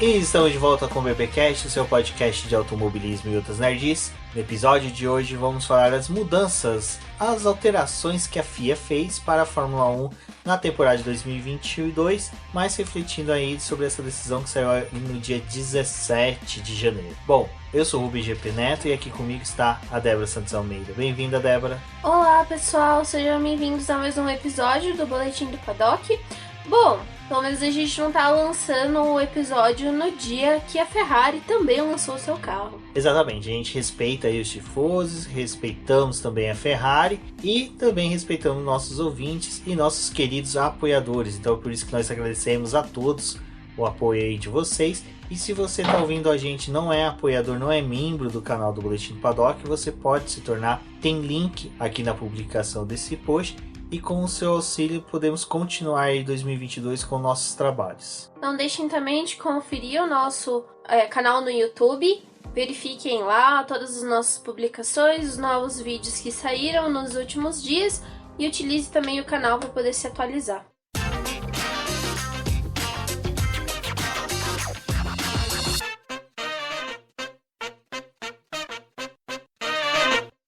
E estamos de volta com o BBcast, o seu podcast de automobilismo e outras nerds. No episódio de hoje vamos falar das mudanças, as alterações que a FIA fez para a Fórmula 1 na temporada de 2022, mas refletindo aí sobre essa decisão que saiu no dia 17 de janeiro. Bom, eu sou o Rubens GP Neto e aqui comigo está a Débora Santos Almeida. Bem-vinda, Débora. Olá, pessoal, sejam bem-vindos a mais um episódio do Boletim do Paddock. Bom, pelo menos a gente não tá lançando o episódio no dia que a Ferrari também lançou o seu carro. Exatamente, a gente respeita aí os tifosos, respeitamos também a Ferrari e também respeitamos nossos ouvintes e nossos queridos apoiadores. Então é por isso que nós agradecemos a todos o apoio aí de vocês. E se você está ouvindo a gente, não é apoiador, não é membro do canal do Boletim do Paddock, você pode se tornar. Tem link aqui na publicação desse post. E com o seu auxílio podemos continuar em 2022 com nossos trabalhos. Não deixem também de conferir o nosso canal no YouTube. Verifiquem lá todas as nossas publicações, os novos vídeos que saíram nos últimos dias. E utilize também o canal para poder se atualizar.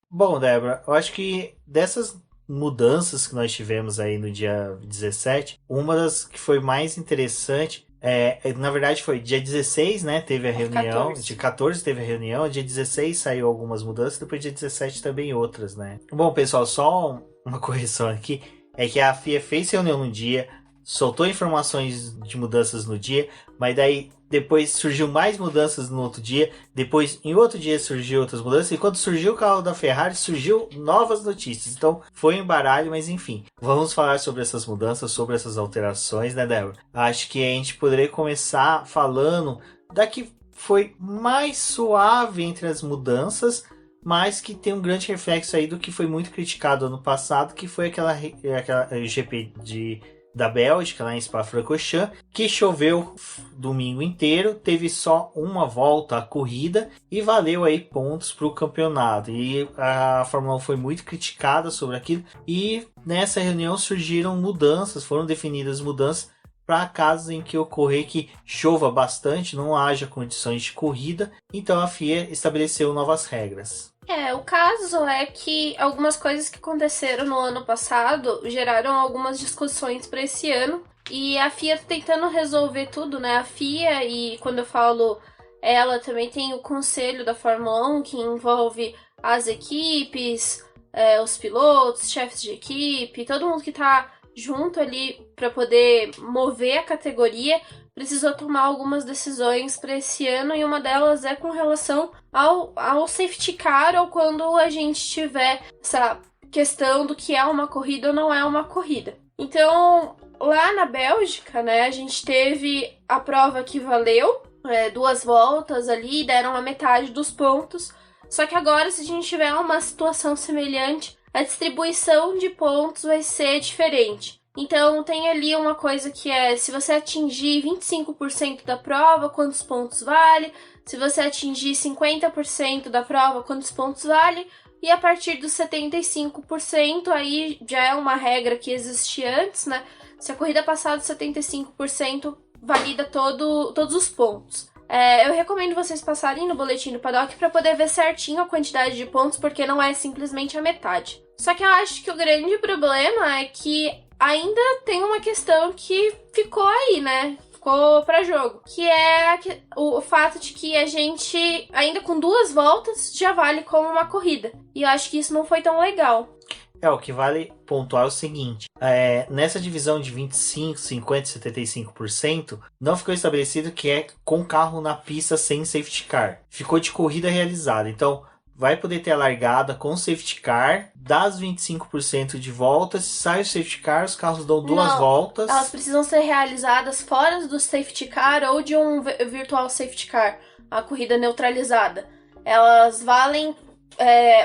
Bom, Débora, eu acho que dessas mudanças que nós tivemos aí no dia 17, uma das que foi mais interessante, na verdade foi dia 16, né, teve a reunião, 14. Dia 14 teve a reunião, dia 16 saiu algumas mudanças, depois dia 17 também outras, né. Bom, pessoal, só uma correção aqui, é que a FIA fez reunião no dia, soltou informações de mudanças no dia, mas daí depois surgiu mais mudanças no outro dia, depois em outro dia surgiu outras mudanças, e quando surgiu o carro da Ferrari, surgiu novas notícias. Então foi um embaralho, mas enfim, vamos falar sobre essas mudanças, sobre essas alterações, né, Débora? Acho que a gente poderia começar falando da que foi mais suave entre as mudanças, mas que tem um grande reflexo aí do que foi muito criticado ano passado, que foi aquela GP da Bélgica, lá em Spa-Francorchamps, que choveu domingo inteiro, teve só uma volta à corrida e valeu aí pontos para o campeonato. E a Fórmula 1 foi muito criticada sobre aquilo e nessa reunião surgiram mudanças, foram definidas mudanças para casos em que ocorrer que chova bastante, não haja condições de corrida, então a FIA estabeleceu novas regras. O caso é que algumas coisas que aconteceram no ano passado geraram algumas discussões para esse ano e a FIA tá tentando resolver tudo, né? A FIA, e quando eu falo ela, também tem o conselho da Fórmula 1 que envolve as equipes, os pilotos, chefes de equipe, todo mundo que tá junto ali para poder mover a categoria, precisou tomar algumas decisões para esse ano e uma delas é com relação ao safety car, ou quando a gente tiver essa questão do que é uma corrida ou não é uma corrida. Então, lá na Bélgica, né, a gente teve a prova que valeu 2 voltas ali, deram a metade dos pontos, só que agora, se a gente tiver uma situação semelhante, a distribuição de pontos vai ser diferente. Então, tem ali uma coisa que se você atingir 25% da prova, quantos pontos vale? Se você atingir 50% da prova, quantos pontos vale? E a partir dos 75%, aí já é uma regra que existia antes, né? Se a corrida passar dos 75%, valida todos os pontos. Eu recomendo vocês passarem no Boletim do Paddock para poder ver certinho a quantidade de pontos, porque não é simplesmente a metade. Só que eu acho que o grande problema é que ainda tem uma questão que ficou aí, né? Ficou pra jogo. Que é o fato de que a gente, ainda com 2 voltas, já vale como uma corrida. E eu acho que isso não foi tão legal. O que vale pontuar é o seguinte, nessa divisão de 25, 50 e 75%, não ficou estabelecido que é com carro na pista sem safety car. Ficou de corrida realizada, então vai poder ter a largada com safety car, das 25% de voltas, sai o safety car, os carros dão 2 voltas. Elas precisam ser realizadas fora do safety car ou de um virtual safety car, a corrida neutralizada. Elas valem,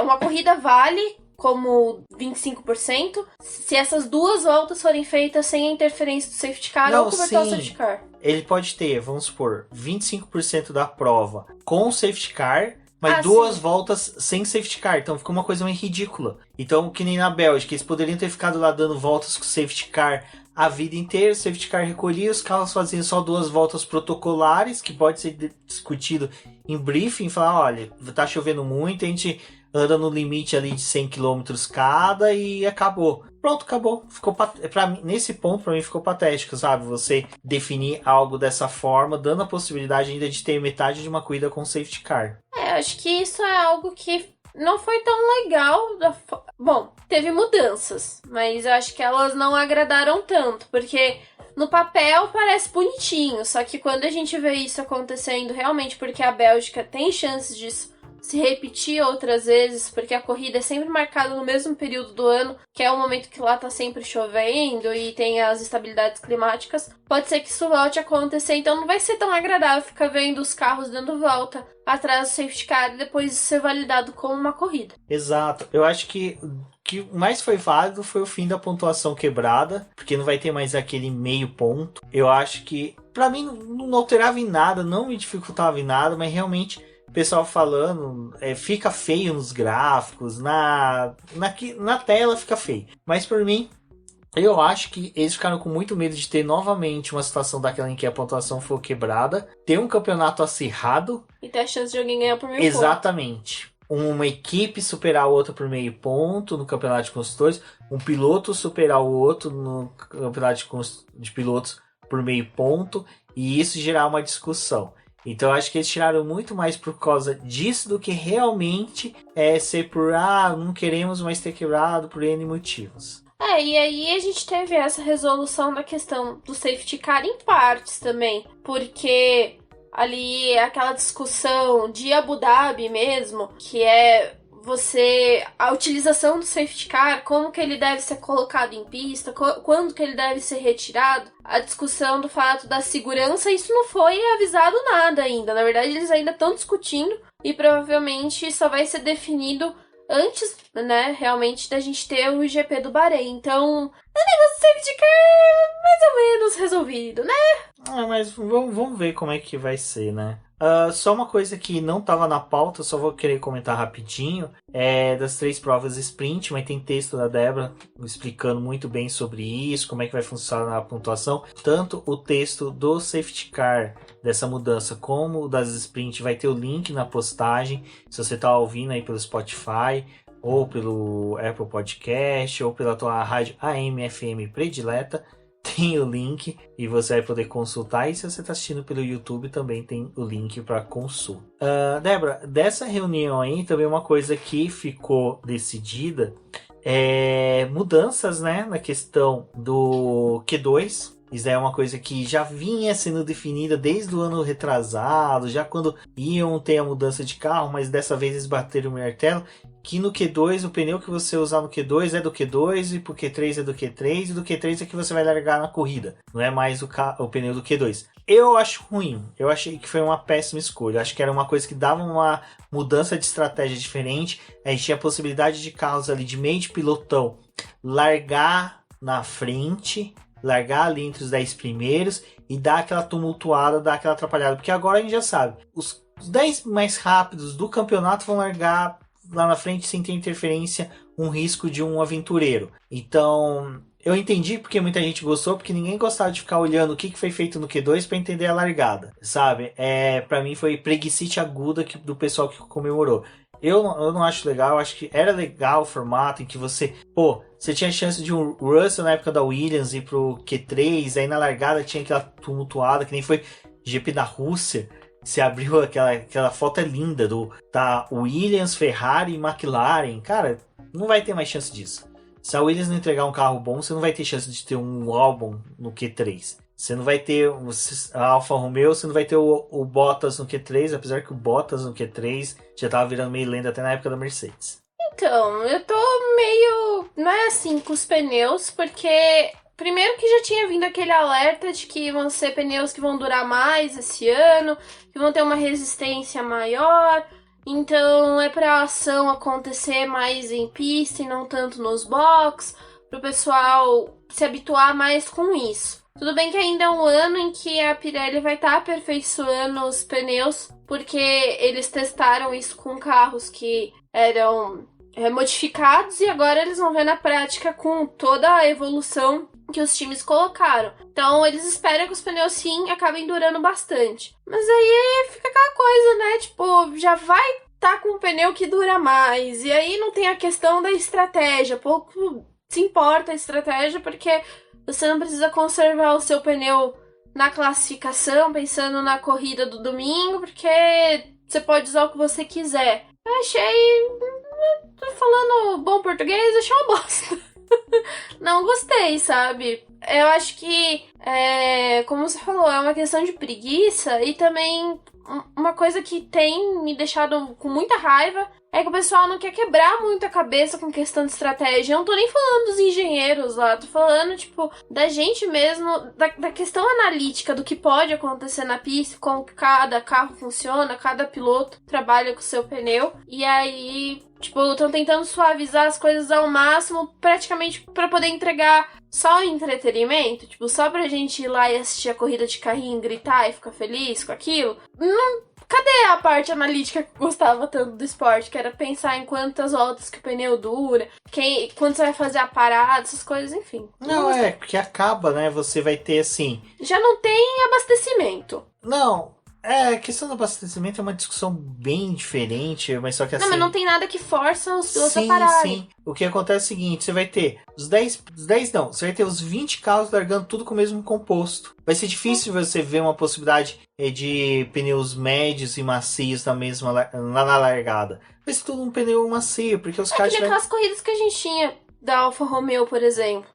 uma corrida vale como 25%, se essas 2 voltas forem feitas sem a interferência do safety car ou com o virtual safety car. Ele pode ter, vamos supor, 25% da prova com safety car, mas 2 voltas sem safety car. Então ficou uma coisa meio ridícula. Então, que nem na Bélgica, eles poderiam ter ficado lá dando voltas com safety car a vida inteira, o safety car recolhia, os carros faziam só 2 voltas protocolares, que pode ser discutido em briefing, falar, olha, tá chovendo muito, a gente anda no limite ali de 100 km cada e acabou. Pronto, acabou. Ficou nesse ponto, pra mim, ficou patético, sabe? Você definir algo dessa forma, dando a possibilidade ainda de ter metade de uma corrida com safety car. Acho que isso é algo que não foi tão legal. Bom, teve mudanças, mas eu acho que elas não agradaram tanto, porque no papel parece bonitinho, só que quando a gente vê isso acontecendo realmente, porque a Bélgica tem chances disso se repetir outras vezes, porque a corrida é sempre marcada no mesmo período do ano, que é o momento que lá tá sempre chovendo e tem as instabilidades climáticas, pode ser que isso volte a acontecer, então não vai ser tão agradável ficar vendo os carros dando volta atrás do safety car e depois ser validado como uma corrida. Exato, eu acho que mais foi válido foi o fim da pontuação quebrada, porque não vai ter mais aquele meio ponto. Eu acho que, pra mim, não alterava em nada, não me dificultava em nada, mas realmente o pessoal falando, fica feio nos gráficos, na tela fica feio. Mas por mim, eu acho que eles ficaram com muito medo de ter novamente uma situação daquela em que a pontuação for quebrada, ter um campeonato acirrado. E ter a chance de alguém ganhar por meio Exatamente. Ponto. Uma equipe superar a outra por meio ponto no campeonato de construtores, um piloto superar o outro no campeonato de pilotos por meio ponto, e isso gerar uma discussão. Então eu acho que eles tiraram muito mais por causa disso do que realmente ser por não queremos mais ter quebrado por N motivos. E aí a gente teve essa resolução da questão do safety car em partes também, porque ali aquela discussão de Abu Dhabi mesmo, que é a utilização do safety car, como que ele deve ser colocado em pista, quando que ele deve ser retirado, a discussão do fato da segurança, isso não foi avisado nada ainda, na verdade eles ainda estão discutindo e provavelmente só vai ser definido antes, né, realmente da gente ter o GP do Bahrein, então o negócio do safety car é mais ou menos resolvido, né? Mas vamos ver como é que vai ser, né? Só uma coisa que não estava na pauta, só vou querer comentar rapidinho, das 3 provas sprint, mas tem texto da Débora explicando muito bem sobre isso, como é que vai funcionar a pontuação. Tanto o texto do safety car, dessa mudança, como o das sprint, vai ter o link na postagem, se você está ouvindo aí pelo Spotify, ou pelo Apple Podcast, ou pela tua rádio AM/FM predileta, tem o link e você vai poder consultar. E se você está assistindo pelo YouTube, também tem o link para consulta. Débora, dessa reunião aí, também uma coisa que ficou decidida mudanças, né, na questão do Q2. Isso é uma coisa que já vinha sendo definida desde o ano retrasado, já quando iam ter a mudança de carro, mas dessa vez eles bateram o martelo, que no Q2, o pneu que você usar no Q2 é do Q2, e pro Q3 é do Q3, e do Q3 é que você vai largar na corrida, não é mais o pneu do Q2. Eu acho ruim, eu achei que foi uma péssima escolha, acho que era uma coisa que dava uma mudança de estratégia diferente, a gente tinha a possibilidade de carros ali de meio de pilotão largar na frente, largar ali entre os 10 primeiros e dar aquela tumultuada, dar aquela atrapalhada, porque agora a gente já sabe, os 10 mais rápidos do campeonato vão largar lá na frente sem ter interferência, um risco de um aventureiro. Então, eu entendi porque muita gente gostou, porque ninguém gostava de ficar olhando o que foi feito no Q2 para entender a largada, sabe? Para mim foi preguicite aguda do pessoal que comemorou. Eu não acho legal, eu acho que era legal o formato em que você tinha a chance de um Russell na época da Williams ir pro Q3, aí na largada tinha aquela tumultuada, que nem foi GP da Rússia, se abriu aquela foto linda da Williams, Ferrari e McLaren. Cara, não vai ter mais chance disso. Se a Williams não entregar um carro bom, você não vai ter chance de ter um Albon no Q3. Você não vai ter a Alfa Romeo, você não vai ter o Bottas no Q3, apesar que o Bottas no Q3 já tava virando meio lenda até na época da Mercedes. Então, eu tô meio, não é assim, com os pneus, porque primeiro que já tinha vindo aquele alerta de que vão ser pneus que vão durar mais esse ano, que vão ter uma resistência maior, então é pra ação acontecer mais em pista e não tanto nos box, pro pessoal se habituar mais com isso. Tudo bem que ainda é um ano em que a Pirelli vai estar aperfeiçoando os pneus, porque eles testaram isso com carros que eram modificados e agora eles vão ver na prática com toda a evolução que os times colocaram. Então, eles esperam que os pneus, sim, acabem durando bastante. Mas aí fica aquela coisa, né? Tipo, já vai estar com um pneu que dura mais. E aí não tem a questão da estratégia. Pouco se importa a estratégia, porque você não precisa conservar o seu pneu na classificação, pensando na corrida do domingo, porque você pode usar o que você quiser. Eu achei... Tô falando bom português, achei uma bosta. Não gostei, sabe? Eu acho que, como você falou, é uma questão de preguiça e também uma coisa que tem me deixado com muita raiva é que o pessoal não quer quebrar muito a cabeça com questão de estratégia. Eu não tô nem falando dos engenheiros lá, tô falando, tipo, da gente mesmo, da questão analítica do que pode acontecer na pista, como cada carro funciona, cada piloto trabalha com o seu pneu. E aí, tipo, estão tentando suavizar as coisas ao máximo, praticamente pra poder entregar só entretenimento, tipo, só pra gente ir lá e assistir a corrida de carrinho, gritar e ficar feliz com aquilo. Cadê a parte analítica que eu gostava tanto do esporte? Que era pensar em quantas voltas que o pneu dura, quando você vai fazer a parada, essas coisas, enfim. Não, porque acaba, né? Você vai ter assim... Já não tem abastecimento. Não, a questão do abastecimento é uma discussão bem diferente, mas só que assim... Não, mas não tem nada que força os pilotos a pararem. Sim. O que acontece é o seguinte, você vai ter você vai ter os 20 carros largando tudo com o mesmo composto. Vai ser difícil você ver uma possibilidade de pneus médios e macios lá na largada. Vai ser tudo um pneu macio, porque os caras... Que nem aquelas corridas que a gente tinha da Alfa Romeo, por exemplo.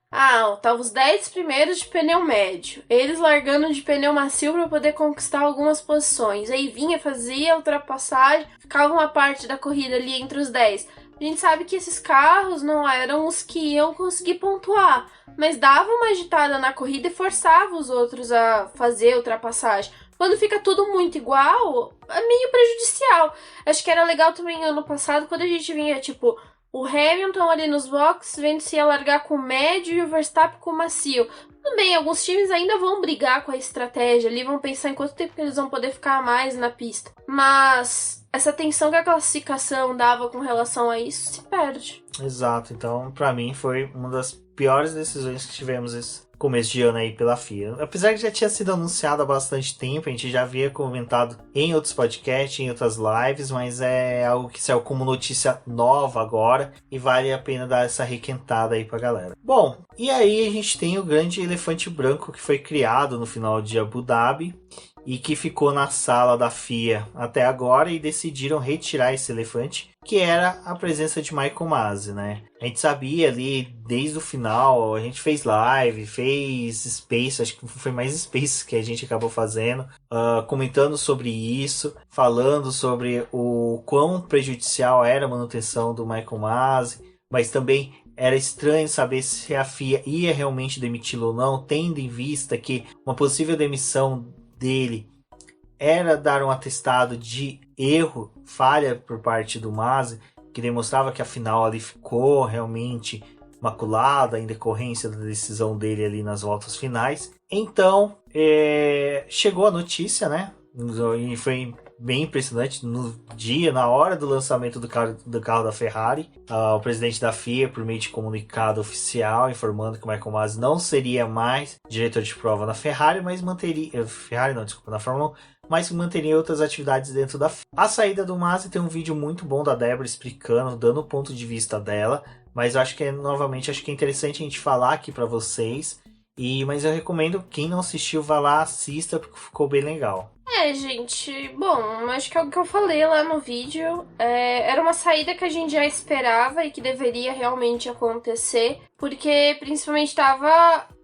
Tava os 10 primeiros de pneu médio. Eles largando de pneu macio para poder conquistar algumas posições. Aí fazia a ultrapassagem, ficava uma parte da corrida ali entre os 10. A gente sabe que esses carros não eram os que iam conseguir pontuar, mas dava uma agitada na corrida e forçava os outros a fazer a ultrapassagem. Quando fica tudo muito igual, é meio prejudicial. Acho que era legal também ano passado, quando a gente vinha, tipo, o Hamilton ali nos boxes, vendo se ia largar com o médio e o Verstappen com o macio. Também, alguns times ainda vão brigar com a estratégia ali, vão pensar em quanto tempo eles vão poder ficar mais na pista. Mas essa tensão que a classificação dava com relação a isso se perde. Exato, então pra mim foi uma das piores decisões que tivemos esse começo de ano aí pela FIA. Apesar que já tinha sido anunciado há bastante tempo, a gente já havia comentado em outros podcasts, em outras lives, mas é algo que saiu como notícia nova agora e vale a pena dar essa requentada aí pra galera. Bom, e aí a gente tem o grande elefante branco que foi criado no final de Abu Dhabi e que ficou na sala da FIA até agora e decidiram retirar esse elefante, que era a presença de Michael Masi, né? A gente sabia ali desde o final, a gente fez live, fez Space, acho que foi mais Space que a gente acabou fazendo, comentando sobre isso, falando sobre o quão prejudicial era a manutenção do Michael Masi, mas também era estranho saber se a FIA ia realmente demiti-lo ou não, tendo em vista que uma possível demissão dele era dar um atestado de erro, falha por parte do Masi, que demonstrava que a final ali ficou realmente maculada em decorrência da decisão dele ali nas voltas finais. Então, chegou a notícia, né? E foi bem impressionante no dia, na hora do lançamento do carro da Ferrari, o presidente da FIA, por meio de comunicado oficial, informando que o Michael Masi não seria mais diretor de prova na Ferrari, mas manteria... na Fórmula 1, mas manteria outras atividades dentro da FIA. A saída do Masi tem um vídeo muito bom da Débora explicando, dando o ponto de vista dela, mas eu acho que acho que é interessante a gente falar aqui para vocês. Mas eu recomendo, quem não assistiu, vá lá, assista, porque ficou bem legal. Gente, bom, acho que é o que eu falei lá no vídeo. Era uma saída que a gente já esperava e que deveria realmente acontecer, porque principalmente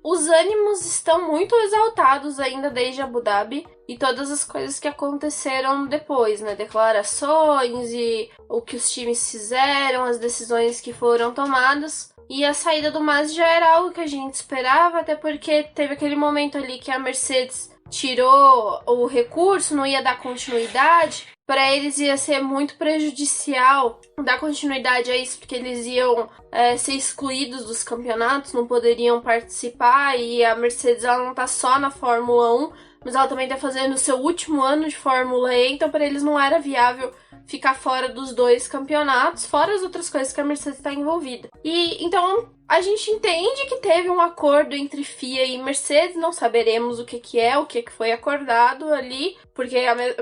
os ânimos estão muito exaltados ainda desde Abu Dhabi e todas as coisas que aconteceram depois, né? Declarações e o que os times fizeram, as decisões que foram tomadas. E a saída do Masi já era algo que a gente esperava, até porque teve aquele momento ali que a Mercedes tirou o recurso, não ia dar continuidade. Para eles ia ser muito prejudicial dar continuidade a isso, porque eles iam ser excluídos dos campeonatos, não poderiam participar. E a Mercedes ela não tá só na Fórmula 1, mas ela também tá fazendo o seu último ano de Fórmula E, então para eles não era viável ficar fora dos 2 campeonatos, fora as outras coisas que a Mercedes está envolvida. E então a gente entende que teve um acordo entre FIA e Mercedes, não saberemos o que é, o que foi acordado ali, porque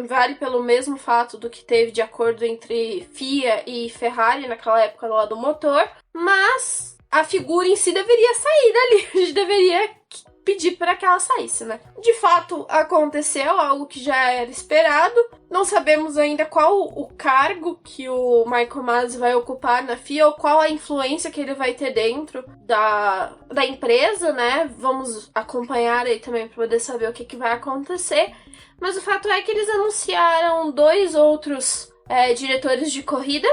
vale pelo mesmo fato do que teve de acordo entre FIA e Ferrari naquela época lá do motor, mas a figura em si deveria sair dali, a gente deveria pedir para que ela saísse, né? De fato, aconteceu algo que já era esperado. Não sabemos ainda qual o cargo que o Michael Masi vai ocupar na FIA ou qual a influência que ele vai ter dentro da empresa, né? Vamos acompanhar aí também para poder saber o que vai acontecer. Mas o fato é que eles anunciaram 2 outros diretores de corrida,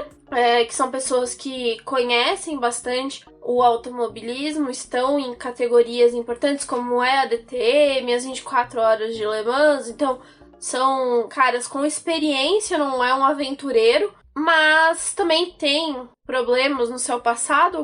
que são pessoas que conhecem bastante o automobilismo, estão em categorias importantes como é a DTM, as 24 horas de Le Mans, então são caras com experiência, não é um aventureiro, mas também tem problemas no seu passado,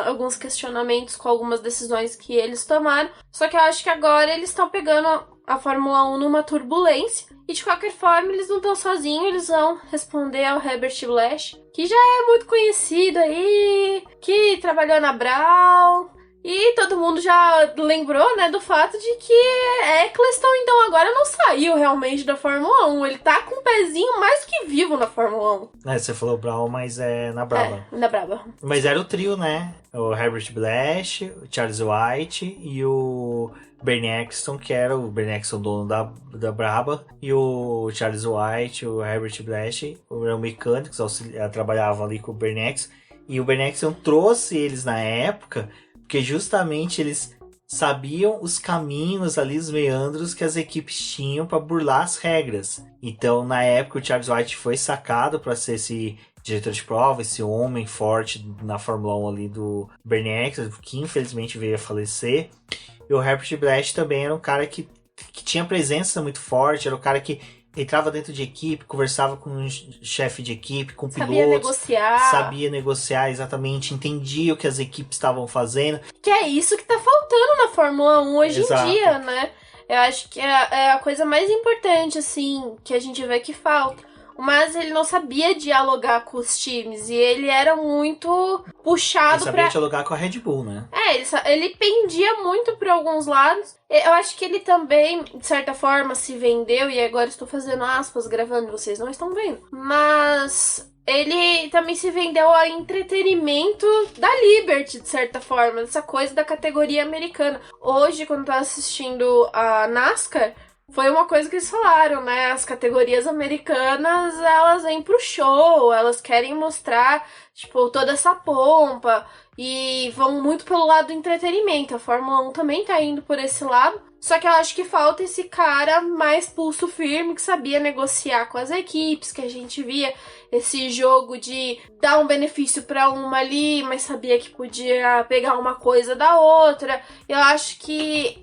alguns questionamentos com algumas decisões que eles tomaram, só que eu acho que agora eles estão pegando a Fórmula 1 numa turbulência, e de qualquer forma eles não estão sozinhos, eles vão responder ao Herbert Blash, que já é muito conhecido aí, que trabalhou na Brown, e todo mundo já lembrou, né, do fato de que Eccleston, então, agora não saiu realmente da Fórmula 1, ele tá com um pezinho mais que vivo na Fórmula 1. Você falou Brown, mas é na Brabham. Na Brabham. Mas era o trio, né? O Herbert Blash, o Charles White e o Bernie Eccleston, que era o Bernie Eccleston, dono da Brabham, e o Charles White, o Herbert Blash, eram mecânicos, trabalhavam ali com o Bernie Eccleston, e o Bernie Eccleston trouxe eles na época, porque justamente eles sabiam os caminhos ali, os meandros que as equipes tinham para burlar as regras. Então, na época, o Charles White foi sacado para ser esse diretor de prova, esse homem forte na Fórmula 1 ali do Bernie Eccleston, que infelizmente veio a falecer. E o Herbert Blash também era um cara que tinha presença muito forte, era um cara que entrava dentro de equipe, conversava com um chefe de equipe, com pilotos. Sabia negociar, exatamente, entendia o que as equipes estavam fazendo. Que é isso que tá faltando na Fórmula 1 hoje em dia, né? Eu acho que é a coisa mais importante, assim, que a gente vê que falta. Mas ele não sabia dialogar com os times. E ele era muito puxado pra... Ele sabia dialogar com a Red Bull, né? Ele pendia muito para alguns lados. Eu acho que ele também, de certa forma, se vendeu. E agora estou fazendo aspas, gravando. Vocês não estão vendo. Mas ele também se vendeu a entretenimento da Liberty, de certa forma. Dessa coisa da categoria americana. Hoje, quando eu tô assistindo a NASCAR... Foi uma coisa que eles falaram, né? As categorias americanas, elas vêm pro show, elas querem mostrar, tipo, toda essa pompa e vão muito pelo lado do entretenimento. A Fórmula 1 também tá indo por esse lado, só que eu acho que falta esse cara mais pulso firme, que sabia negociar com as equipes, que a gente via esse jogo de dar um benefício pra uma ali, mas sabia que podia pegar uma coisa da outra. Eu acho que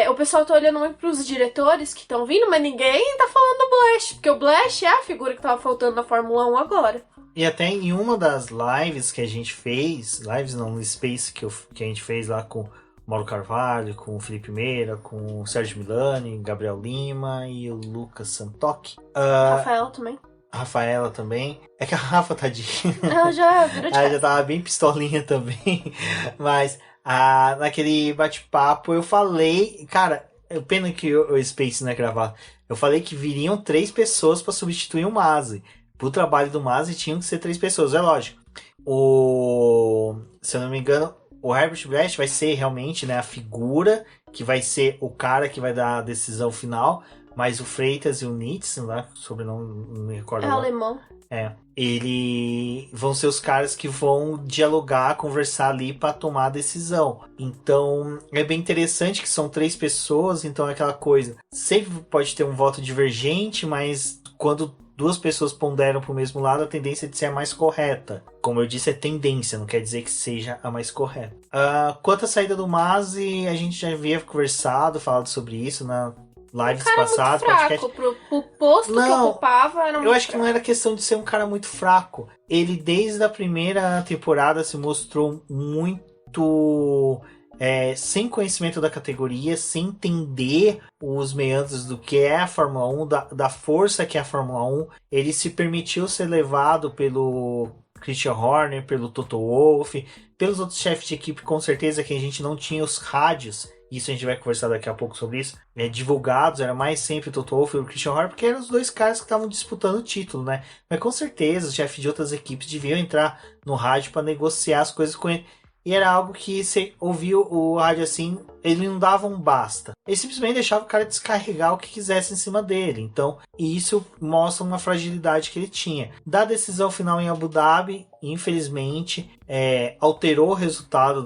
o pessoal tá olhando muito pros diretores que estão vindo, mas ninguém tá falando do Blash, porque o Blash é a figura que tava faltando na Fórmula 1 agora. E até em uma das lives que a gente fez, no Space que a gente fez lá com o Mauro Carvalho, com o Felipe Meira, com o Sérgio Milani, Gabriel Lima e o Lucas Santoc. Rafaela também. É que a Rafa, tadinha. Ela já virou de Ela já tava bem pistolinha também, mas... naquele bate-papo eu falei, cara, pena que o Space não é gravado, eu falei que viriam 3 pessoas para substituir o Masi. Pro trabalho do Masi tinham que ser 3 pessoas, é lógico. Se eu não me engano, o Herbert Blash vai ser realmente, né, a figura que vai ser o cara que vai dar a decisão final, mas o Freitas e o Nitz, né, sobrenome não me recordo agora. Alemão. Eles vão ser os caras que vão dialogar, conversar ali para tomar a decisão. Então, é bem interessante que são 3 pessoas, então é aquela coisa. Sempre pode ter um voto divergente, mas quando 2 pessoas ponderam para o mesmo lado, a tendência é de ser a mais correta. Como eu disse, é tendência, não quer dizer que seja a mais correta. Quanto à saída do Masi, a gente já havia falado sobre isso na lives passadas. Pro posto que ocupava era muito eu acho que não era questão de ser um cara muito fraco. Ele desde a primeira temporada se mostrou muito sem conhecimento da categoria, sem entender os meandros do que é a Fórmula 1, da força que é a Fórmula 1. Ele se permitiu ser levado pelo Christian Horner, pelo Toto Wolff, pelos outros chefes de equipe, com certeza que a gente não tinha os rádios. Isso a gente vai conversar daqui a pouco sobre isso. Divulgados, era mais sempre o Toto Wolff e o Christian Horner, porque eram os dois caras que estavam disputando o título, né? Mas com certeza os chefes de outras equipes deviam entrar no rádio para negociar as coisas com ele. E era algo que você ouviu o rádio assim, ele não dava um basta. Ele simplesmente deixava o cara descarregar o que quisesse em cima dele. Então, isso mostra uma fragilidade que ele tinha. Da decisão final em Abu Dhabi, infelizmente, alterou o resultado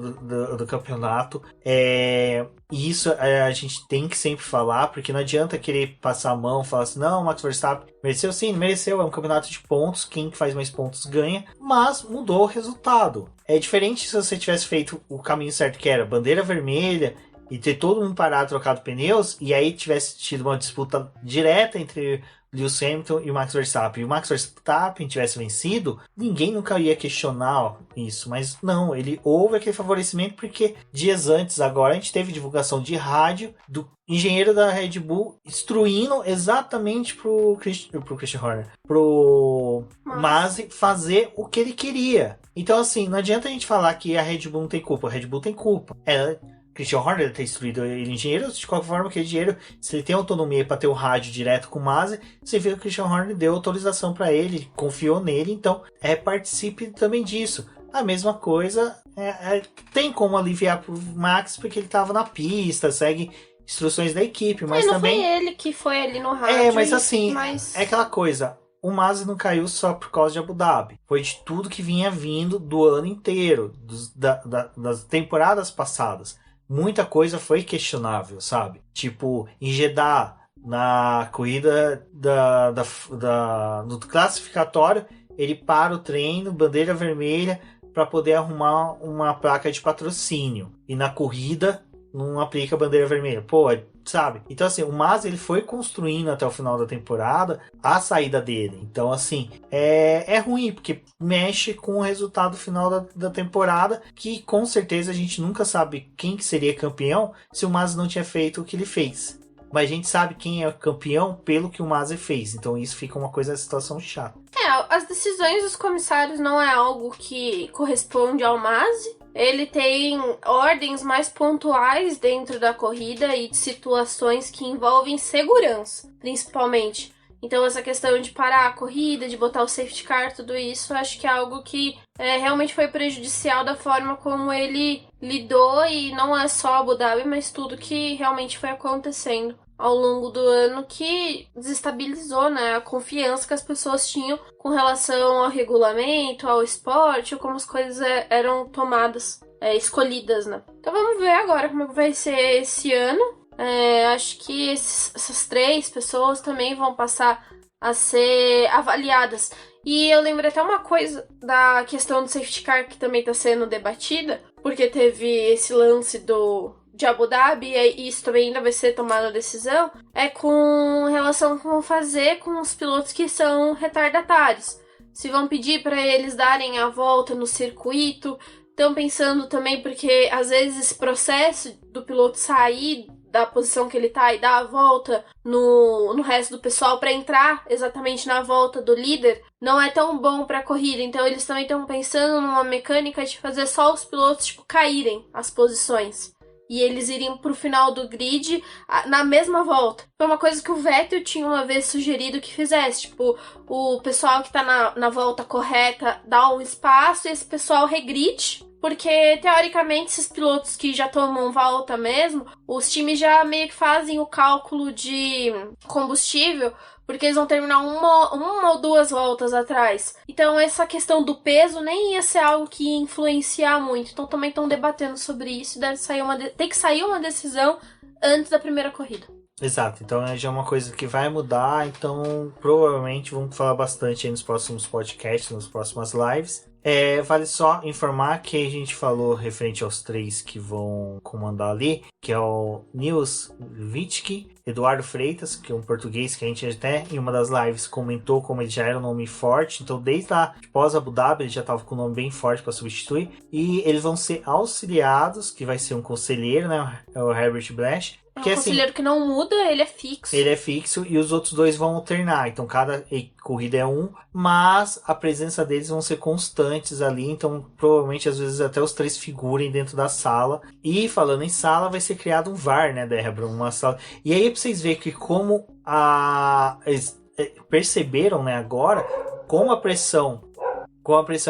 do campeonato. E isso a gente tem que sempre falar, porque não adianta querer passar a mão e falar assim, não, o Max Verstappen mereceu, sim, mereceu, é um campeonato de pontos, quem faz mais pontos ganha, mas mudou o resultado. É diferente se você tivesse feito o caminho certo, que era bandeira vermelha, e ter todo mundo parado, trocado pneus, e aí tivesse tido uma disputa direta entre Lewis Hamilton e o Max Verstappen, e o Max Verstappen tivesse vencido, ninguém nunca ia questionar isso, mas não, houve aquele favorecimento porque dias antes, agora, a gente teve divulgação de rádio do engenheiro da Red Bull instruindo exatamente pro Christian Horner, pro Masi fazer o que ele queria. Então, assim, não adianta a gente falar que a Red Bull não tem culpa, a Red Bull tem culpa. Christian Horner ter instruído ele engenheiro, de qualquer forma, aquele engenheiro, se ele tem autonomia para ter o rádio direto com o Masi, você vê que o Christian Horner deu autorização para ele, confiou nele, então participe também disso. A mesma coisa, tem como aliviar pro Max, porque ele estava na pista, segue instruções da equipe, mas não também... foi ele que foi ali no rádio. Mas assim, é aquela coisa... O Masi não caiu só por causa de Abu Dhabi. Foi de tudo que vinha vindo do ano inteiro, das temporadas passadas. Muita coisa foi questionável, sabe? Tipo, em Jeddah, na corrida do classificatório, ele para o treino, bandeira vermelha, para poder arrumar uma placa de patrocínio. E na corrida, não aplica bandeira vermelha. Sabe? Então, assim, o Masi, ele foi construindo até o final da temporada a saída dele. Então, assim, é ruim, porque mexe com o resultado final da temporada, que com certeza a gente nunca sabe quem que seria campeão se o Masi não tinha feito o que ele fez. Mas a gente sabe quem é campeão pelo que o Masi fez. Então, isso fica uma situação chata. As decisões dos comissários não é algo que corresponde ao Masi. Ele tem ordens mais pontuais dentro da corrida e de situações que envolvem segurança, principalmente. Então, essa questão de parar a corrida, de botar o safety car, tudo isso, acho que é algo que realmente foi prejudicial da forma como ele lidou, e não é só Abu Dhabi, mas tudo que realmente foi acontecendo ao longo do ano, que desestabilizou, né, a confiança que as pessoas tinham com relação ao regulamento, ao esporte, ou como as coisas eram tomadas, escolhidas, né. Então vamos ver agora como vai ser esse ano. Acho que essas 3 pessoas também vão passar a ser avaliadas. E eu lembrei até uma coisa da questão do safety car, que também está sendo debatida, porque teve esse lance de Abu Dhabi, e isso também ainda vai ser tomada a decisão, com relação com fazer com os pilotos que são retardatários. Se vão pedir para eles darem a volta no circuito, estão pensando também, porque às vezes esse processo do piloto sair da posição que ele tá e dar a volta no resto do pessoal para entrar exatamente na volta do líder não é tão bom para a corrida. Então eles também estão pensando numa mecânica de fazer só os pilotos caírem as posições e eles irem pro final do grid na mesma volta. Foi uma coisa que o Vettel tinha uma vez sugerido que fizesse, o pessoal que tá na volta correta dá um espaço e esse pessoal regride. Porque, teoricamente, esses pilotos que já tomam volta mesmo, os times já meio que fazem o cálculo de combustível, porque eles vão terminar uma ou 2 voltas atrás. Então, essa questão do peso nem ia ser algo que ia influenciar muito. Então, também estão debatendo sobre isso. Tem que sair uma decisão antes da primeira corrida. Exato, então já é uma coisa que vai mudar. Então, provavelmente, vamos falar bastante aí nos próximos podcasts, nas próximas lives. Vale só informar que a gente falou referente aos 3 que vão comandar ali, que é o Nils Wittke, Eduardo Freitas, que é um português que a gente até em uma das lives comentou como ele já era um nome forte, então desde a pós Abu Dhabi ele já estava com um nome bem forte para substituir, e eles vão ser auxiliados, que vai ser um conselheiro, né, é o Herbert Blash. É um conselheiro que não muda, ele é fixo. Ele é fixo e os outros dois vão alternar. Então cada corrida é um, mas a presença deles vão ser constantes ali. Então provavelmente às vezes até os três figurem dentro da sala. E falando em sala, vai ser criado um VAR, né, Débora? Uma sala. E aí pra vocês verem que como eles perceberam, né, agora, como a pressão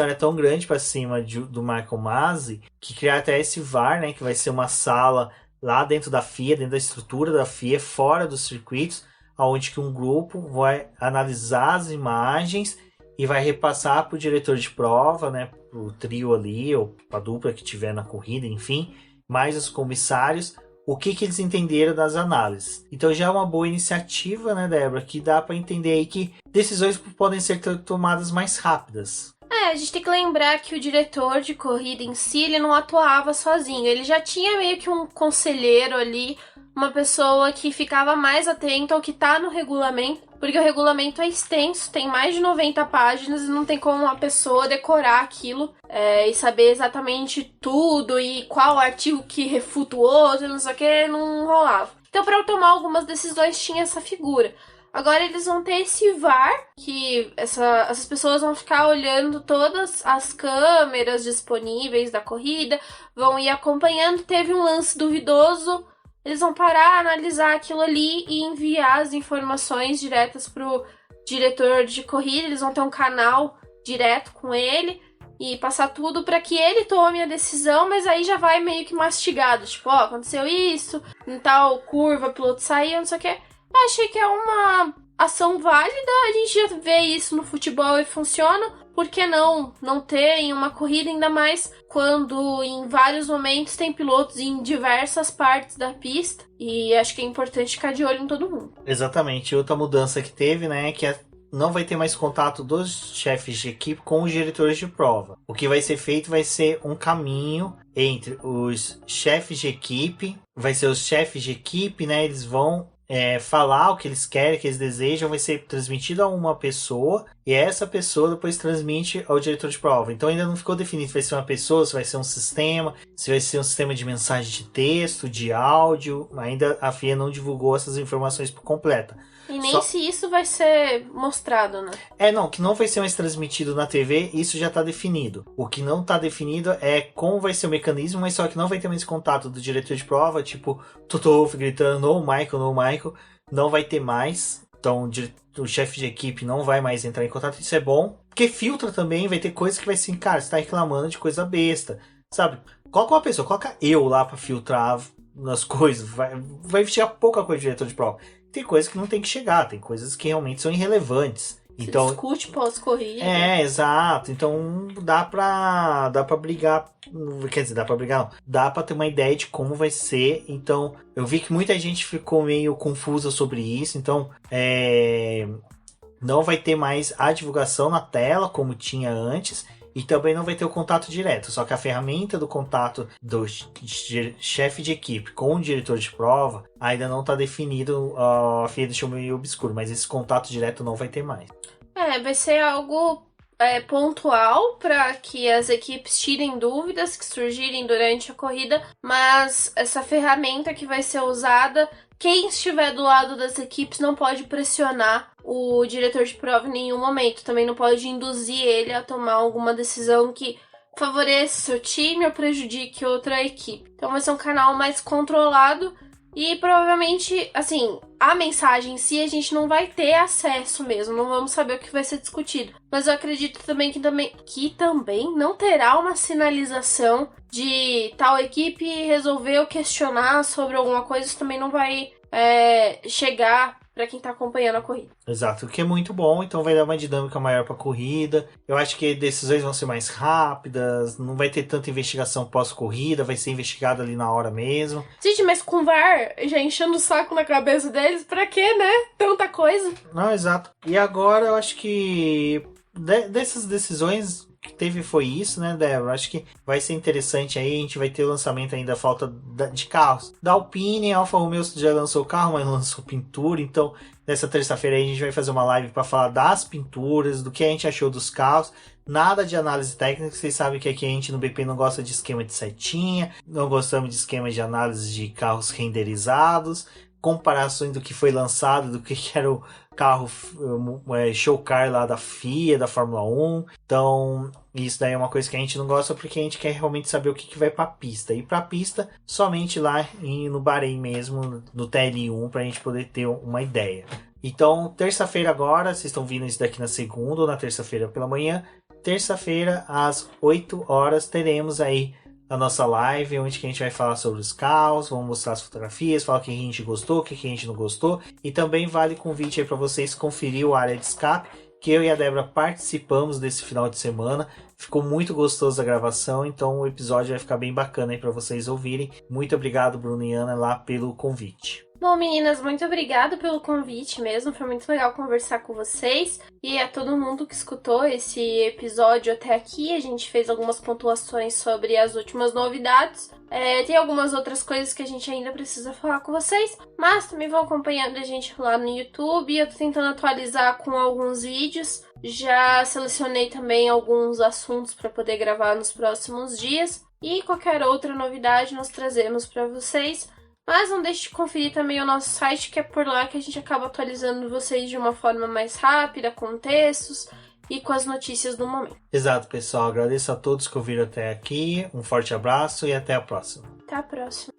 era tão grande para cima do Michael Masi, que criar até esse VAR, né, que vai ser uma sala lá dentro da FIA, dentro da estrutura da FIA, fora dos circuitos, onde que um grupo vai analisar as imagens e vai repassar para o diretor de prova, né, para o trio ali, ou para a dupla que tiver na corrida, enfim, mais os comissários, o que eles entenderam das análises. Então já é uma boa iniciativa, né, Débora, que dá para entender aí que decisões podem ser tomadas mais rápidas. A gente tem que lembrar que o diretor de corrida em si, ele não atuava sozinho. Ele já tinha meio que um conselheiro ali, uma pessoa que ficava mais atenta ao que tá no regulamento, porque o regulamento é extenso, tem mais de 90 páginas e não tem como uma pessoa decorar aquilo e saber exatamente tudo e qual artigo que refuta o outro, não sei o que, não rolava. Então, para tomar algumas decisões, tinha essa figura. Agora eles vão ter esse VAR, que essas pessoas vão ficar olhando todas as câmeras disponíveis da corrida, vão ir acompanhando. Teve um lance duvidoso, eles vão parar, analisar aquilo ali e enviar as informações diretas pro diretor de corrida. Eles vão ter um canal direto com ele e passar tudo para que ele tome a decisão, mas aí já vai meio que mastigado. Tipo, ó, aconteceu isso, em tal curva, o piloto saiu, não sei o que. Achei que é uma ação válida, a gente já vê isso no futebol e funciona. Por que não ter em uma corrida, ainda mais quando em vários momentos tem pilotos em diversas partes da pista, e acho que é importante ficar de olho em todo mundo. Exatamente, outra mudança que teve, né, que não vai ter mais contato dos chefes de equipe com os diretores de prova. O que vai ser feito vai ser um caminho entre os chefes de equipe, né, eles vão falar o que eles querem, o que eles desejam, vai ser transmitido a uma pessoa e essa pessoa depois transmite ao diretor de prova. Então ainda não ficou definido se vai ser uma pessoa, se vai ser um sistema, se vai ser um sistema de mensagem de texto, de áudio. Ainda a FIA não divulgou essas informações por completa. E nem se isso vai ser mostrado, né? Não, que não vai ser mais transmitido na TV, isso já tá definido. O que não tá definido é como vai ser o mecanismo, mas só que não vai ter mais contato do diretor de prova, tipo, Toto Wolff gritando, no Michael, não vai ter mais. Então o chefe de equipe não vai mais entrar em contato, isso é bom. Porque filtra também, vai ter coisa que vai ser, cara, você tá reclamando de coisa besta, sabe? Coloca uma pessoa, coloca eu lá pra filtrar nas coisas, vai chegar pouca coisa de diretor de prova. Tem coisas que não tem que chegar, tem coisas que realmente são irrelevantes. Então, discute pós-corrida. Exato. Então dá pra brigar. Quer dizer, dá pra brigar não. Dá pra ter uma ideia de como vai ser. Então, eu vi que muita gente ficou meio confusa sobre isso. Então, não vai ter mais a divulgação na tela como tinha antes. E também não vai ter o contato direto. Só que a ferramenta do contato do chefe de equipe com o diretor de prova ainda não está definido. A FIA deixou meio obscuro, mas esse contato direto não vai ter mais. Vai ser algo pontual para que as equipes tirem dúvidas que surgirem durante a corrida. Mas essa ferramenta que vai ser usada, quem estiver do lado das equipes não pode pressionar o diretor de prova em nenhum momento. Também não pode induzir ele a tomar alguma decisão que favoreça seu time ou prejudique outra equipe. Então vai ser um canal mais controlado e provavelmente, assim, a mensagem em si a gente não vai ter acesso mesmo, não vamos saber o que vai ser discutido. Mas eu acredito também que também não terá uma sinalização de tal equipe resolveu questionar sobre alguma coisa, isso também não vai chegar para quem tá acompanhando a corrida. Exato, o que é muito bom, então vai dar uma dinâmica maior pra corrida. Eu acho que decisões vão ser mais rápidas, não vai ter tanta investigação pós-corrida, vai ser investigado ali na hora mesmo. Gente, mas com o VAR já enchendo o saco na cabeça deles, pra quê, né? Tanta coisa. Não, exato. E agora eu acho que dessas decisões que teve foi isso, né, Débora? Acho que vai ser interessante aí, a gente vai ter o lançamento ainda, falta de carros. Da Alpine, a Alfa Romeo já lançou o carro, mas não lançou pintura, então nessa terça-feira aí a gente vai fazer uma live para falar das pinturas, do que a gente achou dos carros. Nada de análise técnica, vocês sabem que aqui a gente no BP não gosta de esquema de setinha, não gostamos de esquema de análise de carros renderizados, comparações do que foi lançado, do que era o carro show car lá da FIA, da Fórmula 1. Então, isso daí é uma coisa que a gente não gosta porque a gente quer realmente saber o que vai pra pista. E pra pista, somente lá no Bahrein mesmo, no TL1, pra gente poder ter uma ideia. Então, terça-feira agora, vocês estão vindo isso daqui na segunda ou na terça-feira pela manhã. Terça-feira, às 8 horas, teremos aí a nossa live, onde que a gente vai falar sobre os carros, vamos mostrar as fotografias, falar o que a gente gostou, o que a gente não gostou. E também vale convite aí para vocês conferir o Área de Escape, que eu e a Débora participamos desse final de semana. Ficou muito gostoso a gravação, então o episódio vai ficar bem bacana aí para vocês ouvirem. Muito obrigado, Bruno e Ana, lá pelo convite. Bom, meninas, muito obrigada pelo convite mesmo, foi muito legal conversar com vocês e a todo mundo que escutou esse episódio até aqui. A gente fez algumas pontuações sobre as últimas novidades, tem algumas outras coisas que a gente ainda precisa falar com vocês, mas também vão acompanhando a gente lá no YouTube. Eu tô tentando atualizar com alguns vídeos, já selecionei também alguns assuntos para poder gravar nos próximos dias e qualquer outra novidade nós trazemos para vocês. Mas não deixe de conferir também o nosso site, que é por lá que a gente acaba atualizando vocês de uma forma mais rápida, com textos e com as notícias do momento. Exato, pessoal. Agradeço a todos que ouviram até aqui. Um forte abraço e até a próxima. Até a próxima.